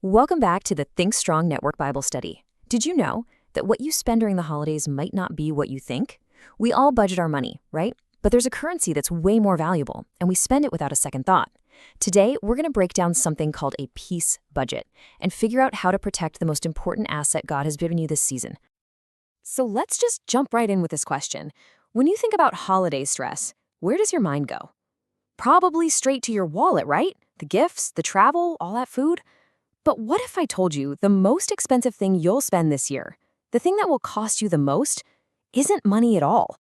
Welcome back to the Think Strong Network Bible Study. Did you know that what you spend during the holidays might not be what you think? We all budget our money, right? But there's a currency that's way more valuable, and we spend it without a second thought. Today, we're going to break down something called a peace budget and figure out how to protect the most important asset God has given you this season. So let's just jump right in with this question. When you think about holiday stress, where does your mind go? Probably straight to your wallet, right? The gifts, the travel, all that food. But what if I told you the most expensive thing you'll spend this year, the thing that will cost you the most, isn't money at all?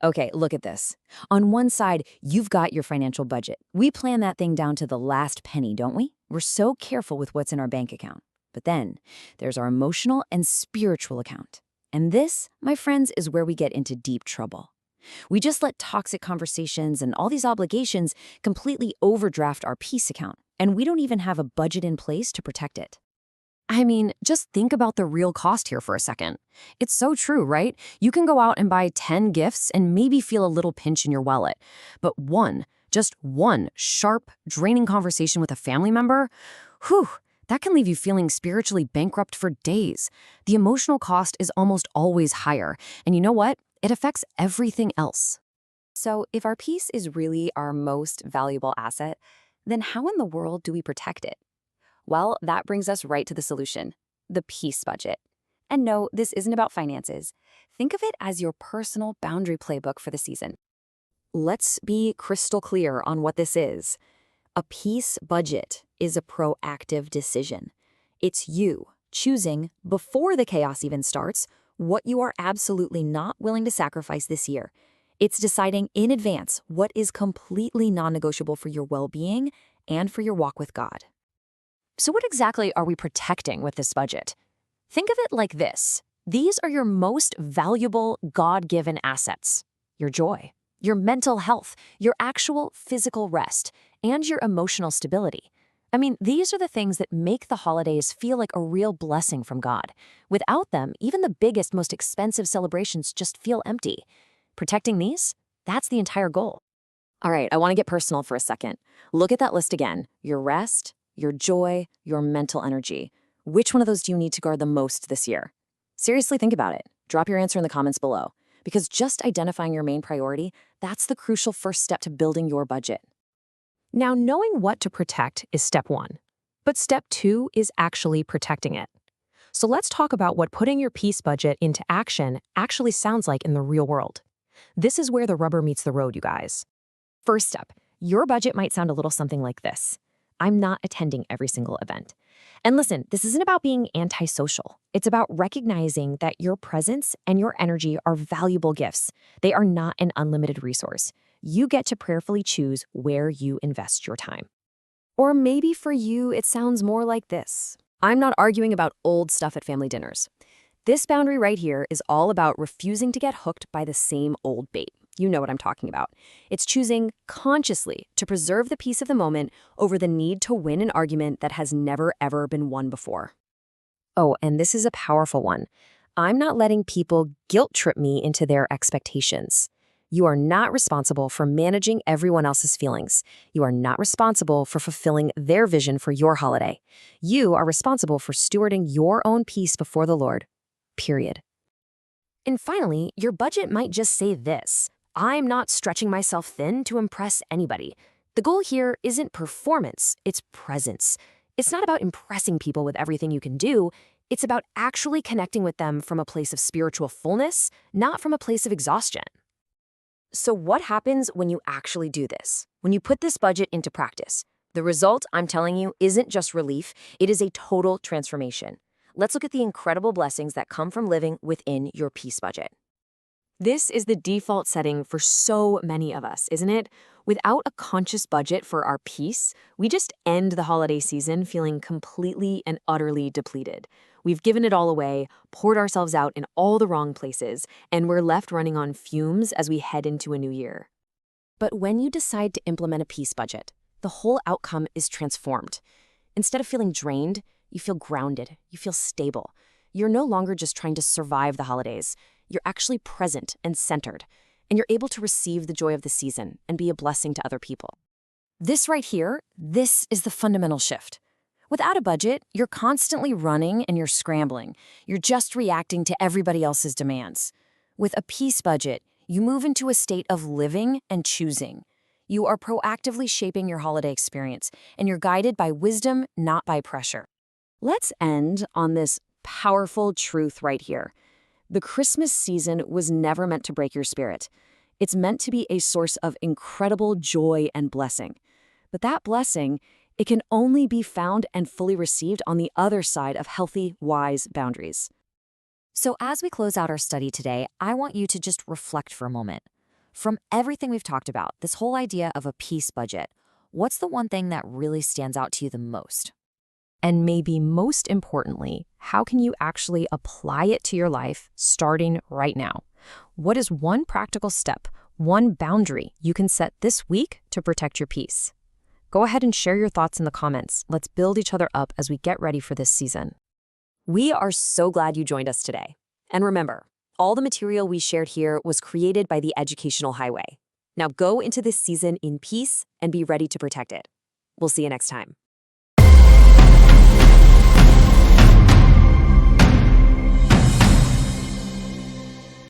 Okay, look at this. On one side, you've got your financial budget. We plan that thing down to the last penny, don't we? We're so careful with what's in our bank account. But then, there's our emotional and spiritual account. And this, my friends, is where we get into deep trouble. We just let toxic conversations and all these obligations completely overdraft our peace account, and we don't even have a budget in place to protect it. I mean, just think about the real cost here for a second. It's so true, right? You can go out and buy 10 gifts and maybe feel a little pinch in your wallet. But just one sharp, draining conversation with a family member, that can leave you feeling spiritually bankrupt for days. The emotional cost is almost always higher. And you know what? It affects everything else. So if our peace is really our most valuable asset, then how in the world do we protect it? Well, that brings us right to the solution, the peace budget. And no, this isn't about finances. Think of it as your personal boundary playbook for the season. Let's be crystal clear on what this is. A peace budget is a proactive decision. It's you choosing, before the chaos even starts, what you are absolutely not willing to sacrifice this year. It's deciding in advance what is completely non-negotiable for your well-being and for your walk with God. So what exactly are we protecting with this budget? Think of it like this. These are your most valuable God-given assets. Your joy, your mental health, your actual physical rest, and your emotional stability. I mean, these are the things that make the holidays feel like a real blessing from God. Without them, even the biggest, most expensive celebrations just feel empty. Protecting these? That's the entire goal. All right, I want to get personal for a second. Look at that list again. Your rest, your joy, your mental energy. Which one of those do you need to guard the most this year? Seriously, think about it. Drop your answer in the comments below. Because just identifying your main priority, that's the crucial first step to building your budget. Now, knowing what to protect is step one. But step two is actually protecting it. So let's talk about what putting your peace budget into action actually sounds like in the real world. This is where the rubber meets the road, you guys. First step, your budget might sound a little something like this. I'm not attending every single event. And listen, this isn't about being antisocial. It's about recognizing that your presence and your energy are valuable gifts. They are not an unlimited resource. You get to prayerfully choose where you invest your time. Or maybe for you, it sounds more like this. I'm not arguing about old stuff at family dinners. This boundary right here is all about refusing to get hooked by the same old bait. You know what I'm talking about. It's choosing consciously to preserve the peace of the moment over the need to win an argument that has never, ever been won before. Oh, and this is a powerful one. I'm not letting people guilt trip me into their expectations. You are not responsible for managing everyone else's feelings. You are not responsible for fulfilling their vision for your holiday. You are responsible for stewarding your own peace before the Lord. Period. And finally, your budget might just say this. I'm not stretching myself thin to impress anybody. The goal here isn't performance, it's presence. It's not about impressing people with everything you can do. It's about actually connecting with them from a place of spiritual fullness, not from a place of exhaustion. So what happens when you actually do this? When you put this budget into practice? The result, I'm telling you, isn't just relief, it is a total transformation. Let's look at the incredible blessings that come from living within your peace budget. This is the default setting for so many of us, isn't it? Without a conscious budget for our peace, we just end the holiday season feeling completely and utterly depleted. We've given it all away, poured ourselves out in all the wrong places, and we're left running on fumes as we head into a new year. But when you decide to implement a peace budget, the whole outcome is transformed. Instead of feeling drained, you feel grounded, you feel stable. You're no longer just trying to survive the holidays. You're actually present and centered, and you're able to receive the joy of the season and be a blessing to other people. This right here, this is the fundamental shift. Without a budget, you're constantly running and you're scrambling. You're just reacting to everybody else's demands. With a peace budget, you move into a state of living and choosing. You are proactively shaping your holiday experience, and you're guided by wisdom, not by pressure. Let's end on this powerful truth right here. The Christmas season was never meant to break your spirit. It's meant to be a source of incredible joy and blessing. But that blessing, it can only be found and fully received on the other side of healthy, wise boundaries. So as we close out our study today, I want you to just reflect for a moment. From everything we've talked about, this whole idea of a peace budget, what's the one thing that really stands out to you the most? And maybe most importantly, how can you actually apply it to your life starting right now? What is one practical step, one boundary you can set this week to protect your peace? Go ahead and share your thoughts in the comments. Let's build each other up as we get ready for this season. We are so glad you joined us today. And remember, all the material we shared here was created by the Educational Highway. Now go into this season in peace and be ready to protect it. We'll see you next time.